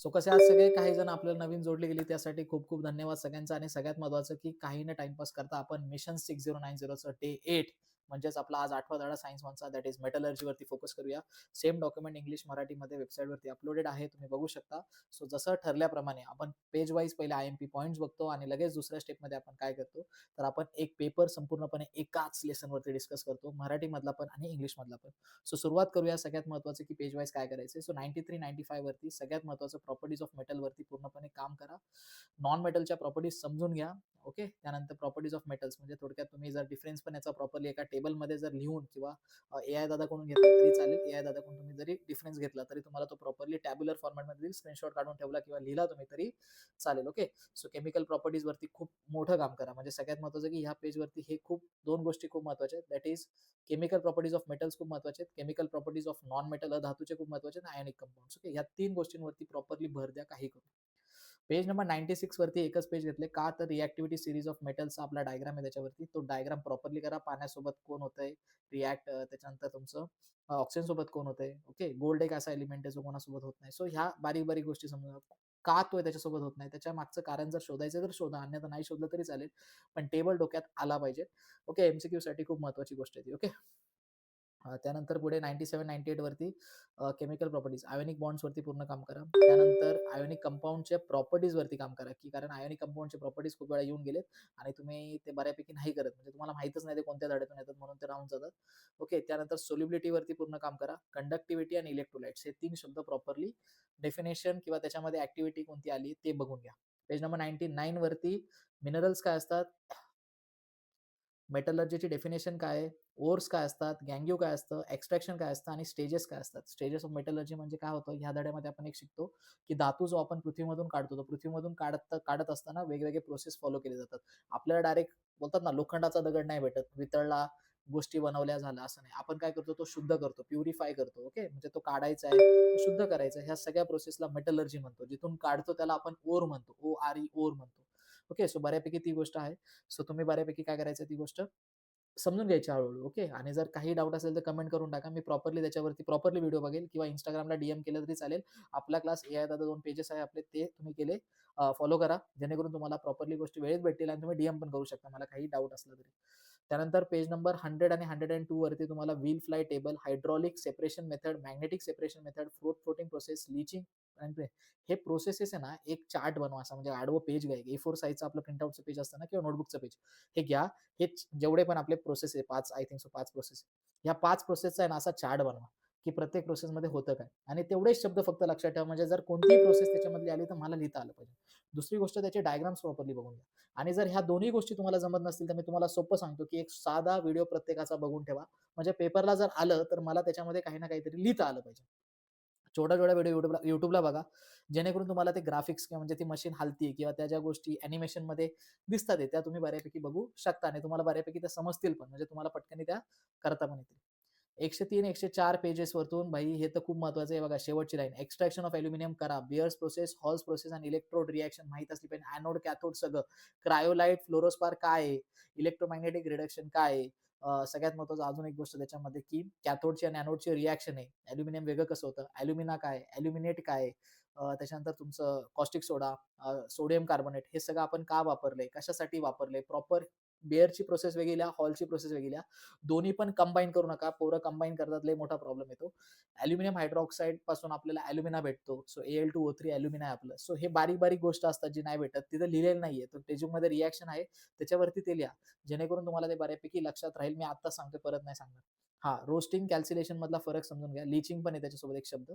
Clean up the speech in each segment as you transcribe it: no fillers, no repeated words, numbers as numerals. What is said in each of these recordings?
So कसे आज सगळे काही जण आपल्याला नवीन जोडले गेले त्यासाठी खूप खूप धन्यवाद सगळ्यांचा. आणि सगळ्यात महत्त्वाचं की काही न टाईमपास करता आपण मिशन 6090चं डे 8 म्हणजेच आपला आज 8वा धडा सायन्स 1चा दॅट इज मेटलर्जीवरती फोकस करूया. सेम डॉक्युमेंट इंग्लिश, मराठीमध्ये वेबसाईटवरती अपलोडेड आहे. तुम्ही बघू शकता. सो जसं ठरल्याप्रमाणे आपण पेज वाईज पहिले आय-एम-पी पॉइंट्स बघतो आणि लगेच दुसऱ्या स्टेपमध्ये आपण काय करतो, तर आपण एक पेपर संपूर्णपणे एकाच लेसनवरती डिस्कस करतो. मराठीमधला पण आणि इंग्लिशमधला पण. सो सुरुवात करूया. सगळ्यात महत्त्वाचं की पेज वाईज काय करायचं. सो 93-95 वरती सगळ्यात महत्त्वाचं प्रॉपर्टीज ऑफ मेटल वरती पूर्णपणे काम करा. नॉन मेटलच्या प्रॉपर्टीज समजून घ्या. ओके. त्यानंतर प्रॉपर्टीज ऑफ मेटल्स म्हणजे थोडक्यात तुम्ही जर डिफरन्स पण याचा प्रॉपरली एका टेबलमध्ये जर लिहून किंवा एआय दादाकडून घेतला तरी चालेल. एआय दादाकडून तुम्ही जरी डिफरन्स घेतला तरी तुम्हाला तो प्रॉपरली टॅब्युलर फॉर्मॅटमध्ये स्क्रीनशॉट काढून ठेवला किंवा लिहिला तुम्ही तरी चालेल. ओके. सो केमिकल प्रॉपर्टीज वरती खूप मोठं काम करा. म्हणजे सगळ्यात महत्त्वाचं की ह्या पेजवरती हे खूप 2 गोष्टी खूप महत्त्वाच्या आहेत. That is chemical properties of metals खूप महत्त्वाचे आहेत. Chemical properties of non metal धातूचे खूप महत्त्वाचे आहेत. Ionic compounds. ओके. ह्या 3 गोष्टींवरती प्रॉपरली भर द्या काही करून. पेज नंबर 96 वरती एकच पेज घेतले का तर रिएक्टिव्हिटी सीरीज ऑफ मेटल्सचा आपला डायग्राम आहे त्याच्यावरती. तो डायग्राम प्रॉपरली करा. पाण्यासोबत कोण होतंय, रिएक्ट त्याच्यानंतर तुमचं ऑक्सिजन सोबत कोण होतंय. ओके. गोल्ड एक असा एलिमेंट आहे जो कोणासोबत होत नाही. सो ह्या बारीक-बारीक गोष्टी समजा. का तो त्याच्यासोबत होत नाही त्याच्या मागचं कारण जर शोधायचं तर शोधा, अन्यथा नाही शोधलं तरी चालेल. पण टेबल डोक्यात आला पाहिजे. ओके. एमसीक्यू साठी खूप महत्त्वाची गोष्ट आहे ती. ओके. त्यानंतर पुढे 97-98 वरती केमिकल प्रॉपर्टीज, आयोनिक बॉन्ड्सवरती पूर्ण काम करा. त्यानंतर आयोनिक कंपाउंडच्या प्रॉपर्टीजवरती काम करा, की कारण आयोनिक कंपाउंडचे प्रॉपर्टीज खूप वेळा येऊन गेलेत आणि तुम्ही ते बऱ्यापैकी नाही करत. म्हणजे तुम्हाला माहीतच नाही ते कोणत्या धड्यातून येतात म्हणून ते राहून जातात. ओके. त्यानंतर सोल्युबिलिटीवरती पूर्ण काम करा. कंडक्टिव्हिटी आणि इलेक्ट्रोलाइट्स हे 3 शब्द प्रॉपरली डेफिनेशन किंवा त्याच्यामध्ये ॲक्टिव्हिटी कोणती आली ते बघून घ्या. पेज नंबर 99 वरती मिनरल्स काय असतात, मेटलर्जीची डेफिनेशन काय आहे, ओर्स काय असतात, गँग्यू काय असतं, एक्सट्रॅक्शन काय असतं आणि स्टेजेस काय असतात. स्टेजेस ऑफ मेटलर्जी म्हणजे काय होतं, ह्या धड्यामध्ये आपण एक शिकतो, की धातू जो आपण पृथ्वीमधून काढतो, तो पृथ्वीमधून काढत काढत असताना वेगवेगळे प्रोसेस फॉलो केले जातात. आपल्याला डायरेक्ट बोलतात ना, लोखंडाचा दगड नाही भेटत, वितळला, गोष्टी बनवल्या झाल्या असं नाही. आपण काय करतो, तो शुद्ध करतो, प्युरिफाय करतो. ओके. म्हणजे तो काढायचा आहे, तो शुद्ध करायचा आहे. ह्या सगळ्या प्रोसेसला मेटलर्जी म्हणतो. जिथून काढतो त्याला आपण ओर म्हणतो. ORE ओर म्हणतो. ओके. सो बऱ्यापैकी ती गोष्ट आहे. सो तुम्ही बऱ्यापैकी काय करायचं ती गोष्ट समजून घ्यायची हळू-हळू. ओके. आणि जर काही डाउट असेल तर कमेंट करून टाका. मी प्रॉपरली त्याच्यावरती प्रॉपरली व्हिडिओ बघेल किंवा Instagramला डीएम केलं तरी चालेल. आपला क्लास एआय दादा 2 पेजेस आहे आपले ते तुम्ही केले फॉलो करा. जेणेकरून तुम्हाला प्रॉपरली गोष्टी वेळेत भेटतील आणि तुम्ही डीएम पण करू शकता मला काही डाउट असला तरी. त्यानंतर पेज नंबर 100 आणि 102 वरती तुम्हाला wheel fly table, hydraulic separation method, magnetic separation method, fruit floating process, leaching आणि हे प्रोसेसेस आहे ना, एक चार्ट बनवा असा म्हणजे आडवं पेज घ्या. A4 साइजचं आपलं प्रिंटआउटचं पेज असतं ना किंवा नोटबुकचं पेज. हे घ्या. हेच जेवढे पण आपले प्रोसेस आहे 5 आय थिंक सो 5 प्रोसेस. ह्या 5 प्रोसेसचा आहे ना असा चार्ट बनवा, की प्रत्येक प्रोसेसमध्ये होतं काय? आणि तेवढेच शब्द फक्त लक्षात ठेवा म्हणजे जर कोणतीही प्रोसेस त्याच्यामधली आली तर मला लिहिता आलं पाहिजे. दुसरी गोष्ट त्याचे डायग्राम्स प्रॉपरली बघून घ्या. आणि जर ह्या दोन्ही गोष्टी तुम्हाला जमत नसतील तर मी तुम्हाला सोपं सांगतो, की एक साधा व्हिडिओ प्रत्येकाचा बघून ठेवा. म्हणजे पेपरला जर आलं तर मला त्याच्यामध्ये काही ना काहीतरी लिहिता आलं पाहिजे. छोटा-छोटा व्हिडिओ YouTubeला बघा. जेणेकरून तुम्हाला ते ग्राफिक्स किंवा म्हणजे ती मशीन हलतीये किंवा त्या ज्या गोष्टी ॲनिमेशनमध्ये दिसतात आहे, त्या तुम्ही बऱ्यापैकी बघू शकता आणि तुम्हाला बऱ्यापैकी त्या समजतील पण. म्हणजे तुम्हाला पटकन त्या करता पण येतील. 103, 104 पेजेस वरतून भाई हे तर खूप महत्वाचं आहे बघा शेवटची लाईन. एक्स्ट्रॅक्शन ऑफ अॅल्युमिनियम करा. बिअर्स प्रोसेस, हॉल्स प्रोसेस आणि इलेक्ट्रोड रिएक्शन माहीत असली पाहिजे. एनोड, कॅथोड सगळं. क्रायोलाइट, फ्लोरोस्पार काय आहे? इलेक्ट्रोमॅग्नेटिक रिडक्शन काय आहे? सगळ्यात महत्त्वाचं अजून एक गोष्ट त्याच्यामध्ये, की कॅथोडची आणि एनोडची रिएक्शन आहे. अॅल्युमिनियम वेगळं कसं होतं? अॅल्युमिना काय आहे? अॅल्युमिनेट काय आहे? त्याच्यानंतर तुमचं कॉस्टिक सोडा, सोडियम कार्बोनेट हे सगळं आपण का वापरलंय? कशासाठी वापरलंय? प्रॉपर बेअरची प्रोसेस वेगळी लिहा, हॉलची प्रोसेस वेगळी लिहा. दोन्ही पण कंबाईन करू नका. पोरं कंबाईन करतात, लय मोठा प्रॉब्लेम येतो. अॅल्युमिनियम हायड्रॉक्साईड पासून आपल्याला अॅल्युमिना भेटतो. सो Al2O3 अॅल्युमिना आहे आपलं. सो हे बारीक-बारीक गोष्ट असतात जी नाही भेटत. तिथं लिहिलेलं नाहीये. तर टेक्स्टबुकमध्ये रिएक्शन आहे त्याच्यावरती ते लिहा. जेणेकरून तुम्हाला ते बऱ्यापैकी लक्षात राहील. मी आत्ताच सांगतोय, परत नाही सांगणार. हां, रोस्टिंग, कॅल्सिलेशन मधला फरक समजून घ्या. लीचिंग पण आहे त्याच्यासोबत एक शब्द,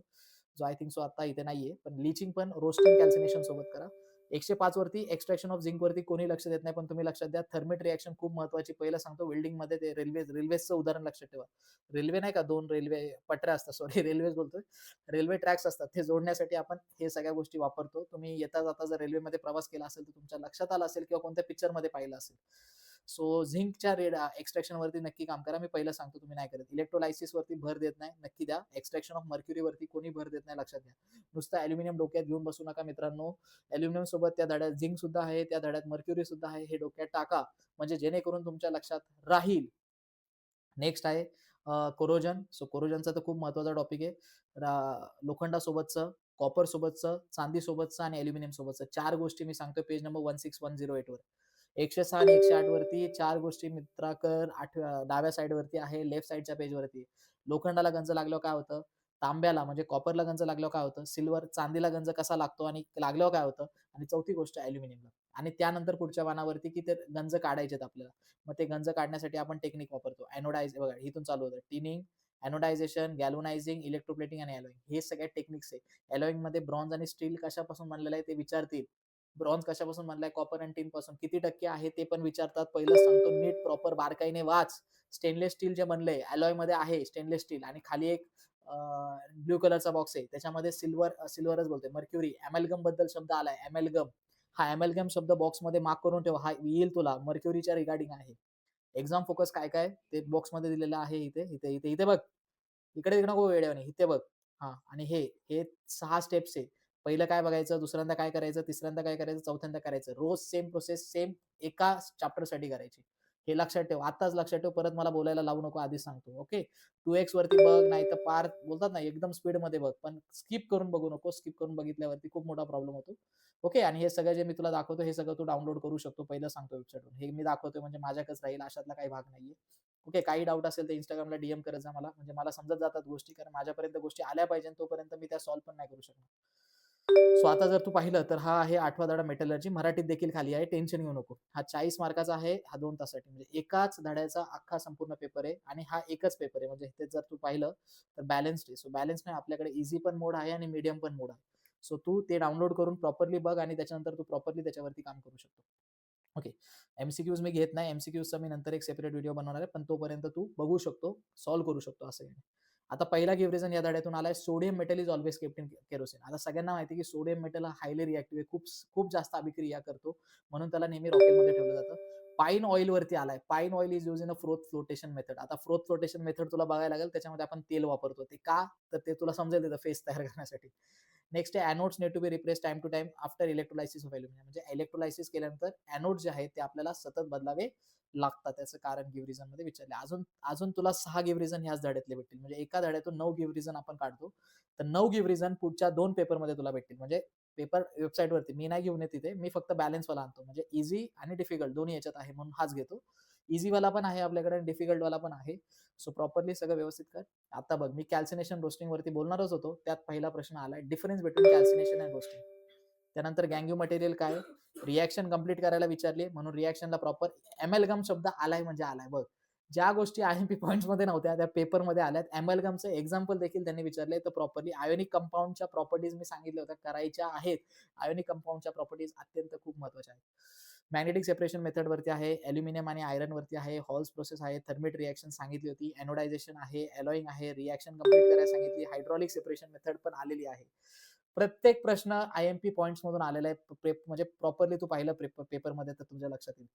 जो आय थिंक सो आता इथे नाहीये. पण लीचिंग पण रोस्टिंग, कॅल्सिनेशन सोबत करा. 105 वरती एक्स्ट्रॅक्शन ऑफ झिंक वरती कोणी लक्ष देत नाही, पण तुम्ही लक्षात द्या. थर्मिट रिएक्शन खूप महत्त्वाची. पहिलं सांगतो वेल्डिंगमध्ये ते रेल्वेजचं उदाहरण लक्षात ठेवा. रेल्वे नाही का 2 रेल्वे पटऱ्या असतात, सॉरी रेल्वेज बोलतोय. रेल्वे ट्रॅक्स असतात. ते जोडण्यासाठी आपण हे सगळ्या गोष्टी वापरतो. तुम्ही येता-जाता जर रेल्वेमध्ये प्रवास केला असेल, तर तुमच्या लक्षात आलं असेल किंवा कोणत्या पिक्चरमध्ये पाहिलं असेल. सो झिंकच्या एक्स्ट्रॅक्शनवरती नक्की काम करा. मी पहिलं सांगतो, तुम्ही नाही करत. इलेक्ट्रोलायसिसवरती भर देत नाही, नक्की द्या. एक्स्ट्रॅक्शन ऑफ मर्क्युरीवरती कोणी भर देत नाही, लक्षात घ्या. नुसतं अॅल्युमिनियम डोक्यात घेऊन बसू नका मित्रांनो. अॅल्युमिनियम सोबत त्या धड्यात झिंक सुद्धा आहे, त्या धड्यात मर्क्युरी सुद्धा आहे. हे डोक्यात टाका, म्हणजे जेणेकरून तुमच्या लक्षात राहील. नेक्स्ट आहे कोरोजन. सो कोरोजनचा तर खूप महत्त्वाचा टॉपिक आहे. लोखंडासोबतचं कॉपर सोबतचं, चांदी सोबतचं आणि अॅल्युमिनियम सोबतचं 4 गोष्टी मी सांगतोय पेज नंबर 16,108 वर. 106 आणि 108 वरती 4 गोष्टी मित्राकर डाव्या साइडवरती आहे, लेफ्ट साइडच्या पेजवरती. लोखंडाला गंज लागल्यावर काय होतं? तांब्याला म्हणजे कॉपरला गंज लागल्यावर काय होतं? सिल्वर चांदीला गंज कसा लागतो आणि लागल्यावर काय होतं? आणि चौथी गोष्ट अॅल्युमिनियमला. आणि त्यानंतर पुढच्या पानावरती की ते गंज काढायचेत आपल्याला. मग ते गंज काढण्यासाठी आपण टेक्निक वापरतो. एनोडाइज बघा इथून चालू होतं. टिनिंग, एनोडायझेशन, गॅल्व्हनायझिंग, इलेक्ट्रोप्लेटिंग आणि अलोईंग हे सगळे टेक्निक्स आहे. अलोईंगमध्ये ब्रॉन्झ आणि स्टील कशापासून बनलेलं आहे ते विचारतील. ब्रॉन्झ कशापासून बनलाय? कॉपर आणि टिन पासून. किती टक्के आहे ते पण विचारतात. पहिलं सांगतो नीट प्रॉपर बारकाईने वाच. स्टेनलेस स्टील जे बनलंय अलोयमध्ये आहे स्टेनलेस स्टील आणि खाली एक ब्लू कलरचा बॉक्स आहे. त्याच्यामध्ये सिल्वरच बोलतोय. मर्क्युरी, अमॅल्गम बद्दल शब्द आलाय. अमॅल्गम. हा अमॅल्गम शब्द बॉक्समध्ये मार्क करून ठेव. हा येईल तुला. मर्क्युरीच्या रिगार्डिंग आहे. एक्झाम फोकस काय-काय ते बॉक्समध्ये दिलेलं आहे इथे बघ. इकडे नको वेड्यावानी. इथे बघ. हां आणि हे 6 स्टेप्स आहे. पहिलं काय बघायचं, दुसऱ्यांदा काय करायचं, तिसऱ्यांदा काय करायचं, चौथ्यांदा करायचं. रोज सेम प्रोसेस सेम एका चॅप्टरसाठी करायची. हे लक्षात ठेव. आत्ताच लक्षात ठेव. परत मला बोलायला लावू नको आधीच सांगतो. ओके. 2x वरती बघ, नाहीतर पार बोलतात ना एकदम स्पीडमध्ये बघ. पण स्किप करून बघू नको. स्किप करून बघितल्यावरती खूप मोठा प्रॉब्लेम होतो. ओके आणि हे सगळं जे मी तुला दाखवतो हे सगळं तू डाउनलोड करू शकतो. पहिलं सांगतो वेबसाईटवरून. हे मी दाखवतोय म्हणजे माझ्याकडेच राहील अशातला काही भाग नाहीये. ओके. काही डाऊट असेल तर Instagramला डीएम करत जा मला. म्हणजे मला समजत जातात गोष्टी कारण माझ्यापर्यंत गोष्टी आल्या पाहिजे तोपर्यंत मी त्या सॉल्व्ह पण नाही करू शकणार. सो आता जर तू पाहिलं तर हा आहे 8वा धडा मेटलर्जी. मराठीत देखील खाली आहे. टेन्शन घेऊ नको. हा 40 मार्काचा आहे. हा 2 तासासाठी. म्हणजे एकाच धड्याचा अख्खा संपूर्ण पेपर आहे आणि हा एकच पेपर आहे. म्हणजे इथे जर तू पाहिलं तर बॅलन्स्ड आहे. सो बॅलन्स नाही आपल्याकडे ईझी पण मोड आहे आणि मीडियम पण मोड आहे. सो तू ते डाउनलोड करून प्रॉपरली बघ आणि त्याच्यानंतर तू प्रॉपरली त्याच्यावरती काम करू शकतो. ओके. एम-सी-क्यूज मी घेत नाही. एम-सी-क्यूजचा मी नंतर एक सेपरेट व्हिडिओ बनवणार आहे. पण तोपर्यंत तू बघू शकतो, सॉल्व्ह करू शकतो असं आहे. आता पहिला गिव्ह रिझन या धड्यातून आलाय sodium metal is always kept in kerosene. आता सगळ्यांना माहिती आहे की सोडियम मेटल हा हायली रिएक्टिव्ह आहे. खूप खूप जास्त अभिक्रिया करतो. म्हणून त्याला नेहमी रॉकेलमध्ये ठेवलं जातं. पाईन ऑइल वरती आलाय. Pine oil is use in a flotation method. आता फ्लोटेशन मेथड तुला बघायला लागेल. त्याच्यामध्ये आपण तेल वापरतो. ते का? तर ते तुला समजेल तिथं फेस तयार करण्यासाठी. नेक्स्ट आहे anodes need to be replace time to time after electrolysis of aluminium. म्हणजे इलेक्ट्रोलायसिस केल्यानंतर एनोड जे आहेत ते आपल्याला सतत बदलावे लागतात. त्याचं कारण गिव्ह रिझन मध्ये विचारले. अजून अजून तुला 6 गिव्ह रिझन ह्याच धड्यातले भेटतील. म्हणजे एका धड्यातून 9 गिव्ह रिझन आपण काढतो. तर 9 गिव्ह रिझन पुढच्या 2 पेपरमध्ये तुला भेटतील. म्हणजे पेपर वेबसाईटवरती मी नाही घेऊन येत तिथे. मी फक्त बॅलन्स वाला आणतो. म्हणजे ईझी आणि डिफिकल्ट दोन्ही याच्यात आहे म्हणून हाच घेतो. ईझी वाला पण आहे आपल्याकडे आणि डिफिकल्ट वाला पण आहे. सो प्रॉपरली सगळं व्यवस्थित कर. आता बघ मी कॅल्सिनेशन रोस्टिंग वरती बोलणारच होतो. त्यात पहिला प्रश्न आलाय difference between calcination and roasting. त्यानंतर गँग्यू मटेरियल काय? रिएक्शन कंप्लीट करायला विचारली म्हणून रिएक्शनला प्रॉपर एमॅल्गम शब्द आलाय म्हणजे आलाय बघ. ज्या गोष्टी आयएमपी पॉइंट्समध्ये नव्हत्या त्या पेपरमध्ये आल्यात. एमॅल्गमचं एक्झाम्पल देखील त्यांनी विचारले तर प्रॉपरली आयोनिक कंपाऊंडच्या प्रॉपर्टीज मी सांगितल्या होत्या करायच्या आहेत. आयोनिक कंपाऊंडच्या प्रॉपर्टीज अत्यंत खूप महत्त्वाच्या आहेत. मॅग्नेटिक सेपरेशन मेथड वरती आहे, अॅल्युमिनियम आणि आयर्न वरती आहे, हॉल्स प्रोसेस आहे, थर्मिट रिएक्शन सांगितली होती, एनोडायझेशन आहे, अलोईंग आहे, रिएक्शन कंप्लीट करायला सांगितली, हायड्रॉलिक सेपरेशन मेथड पण आलेली आहे. प्रत्येक प्रश्न आयएमपी पॉइंट्स मधून आलेला आहे. म्हणजे प्रॉपरली तू पाहिलं पेपरमध्ये तर तुमच्या लक्षात येईल.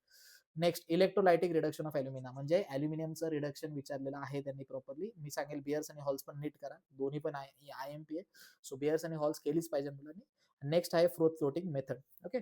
Next electrolytic reduction of alumina म्हणजे अॅल्युमिनियमचं रिडक्शन विचारलेलं आहे त्यांनी प्रॉपरली. मी सांगेल बियर्स आणि हॉल्स पण नीट करा. दोन्ही पण आयएमपी आहे. सो बियर्स आणि हॉल्स केलीच पाहिजे मुलांनी. नेक्स्ट आहे फ्लोटिंग मेथड. ओके.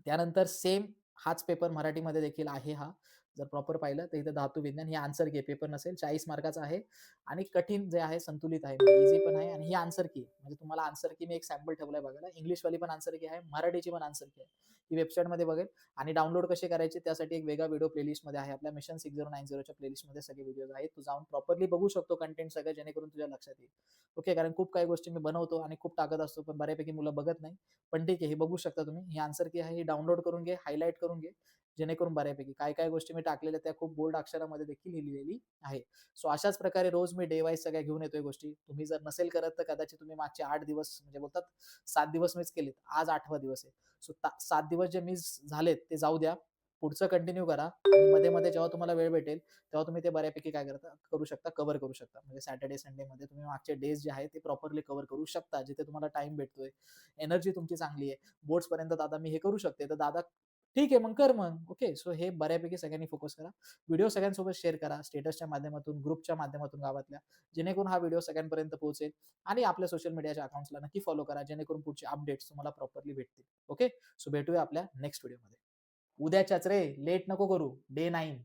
त्यानंतर सेम हाच पेपर मराठीमध्ये देखील आहे हा. जर प्रॉपर पाहिलं तर इथं धातू विज्ञान ही आन्सर की पेपर नसेल 40 मार्काचा आहे आणि कठीण जे आहे संतुलित आहे म्हणजे इझी पण आहे आणि ही आन्सर की म्हणजे तुम्हाला आन्सर की मी एक सॅम्पल ठेवलाय बघायला. इंग्लिशवाली पण आन्सर की आहे, मराठीची पण आन्सर की आहे. ही वेबसाईटमध्ये बघेल आणि डाउनलोड कसे करायचे त्यासाठी एक वेगळा व्हिडिओ प्लेलिस्टमध्ये आहे. आपल्या मिशन 6090च्या प्लेलिस्टमध्ये सगळे व्हिडिओज आहेत. तू जाऊन प्रॉपरली बघू शकतो कंटेंट सगळं जेणेकरून तुझ्या लक्षात येईल. ओके कारण खूप काही गोष्टी मी बनवतो आणि खूप टाकत असतो पण बऱ्यापैकी मुलं बघत नाही. पण ठीक आहे हे बघू शकता तुम्ही. ही आन्सर की आहे ही डाउनलोड करून घे, हायलाइट करून घे. जेणेकरून बऱ्यापैकी काय गोष्टी मी टाकलेल्या त्या खूप बोल्ड अक्षरामध्ये देखील लिहिलेली आहे. सो अशाच प्रकारे रोज मी डे वाईज सगळ्या घेऊन येतोय गोष्टी. तुम्ही जर नसेल करत तर कदाचित तुम्ही मागचे 8 दिवस म्हणजे बोलतात 7 दिवस मीच केलेत. आज 8वा दिवस आहे. सो 7 दिवस जे मिस झालेत ते जाऊ द्या. पुढचं कंटिन्यू करा आणि मध्ये-मध्ये जेव्हा तुम्हाला वेळ भेटेल, तेव्हा तुम्ही ते बऱ्यापैकी काय करू शकता, कव्हर करू शकता. म्हणजे सॅटर्डे, संडेमध्ये तुम्ही मागचे डेज जे आहेत ते प्रॉपरली कव्हर करू शकता. जिथे तुम्हाला टाईम भेटतोय. एनर्जी तुमची चांगली आहे. बोर्ड्सपर्यंत दादा मी हे करू शकते. तर दादा ठीक आहे मग कर मग. ओके. सो हे बऱ्यापैकी सगळ्यांनी फोकस करा. व्हिडिओ सगळ्यांसोबत शेअर करा. स्टेटसच्या माध्यमातून, ग्रुपच्या माध्यमातून गावातल्या. जेणेकरून हा व्हिडिओ सगळ्यांपर्यंत पोहोचेल आणि आपल्या सोशल मीडियाच्या अकाउंट्सला नक्की फॉलो करा. जेणेकरून पुढचे अपडेट्स तुम्हाला प्रॉपरली भेटतील. ओके. सो भेटूया आपल्या नेक्स्ट व्हिडिओमध्ये. उद्याच्याच रे, लेट नको करू. डे 9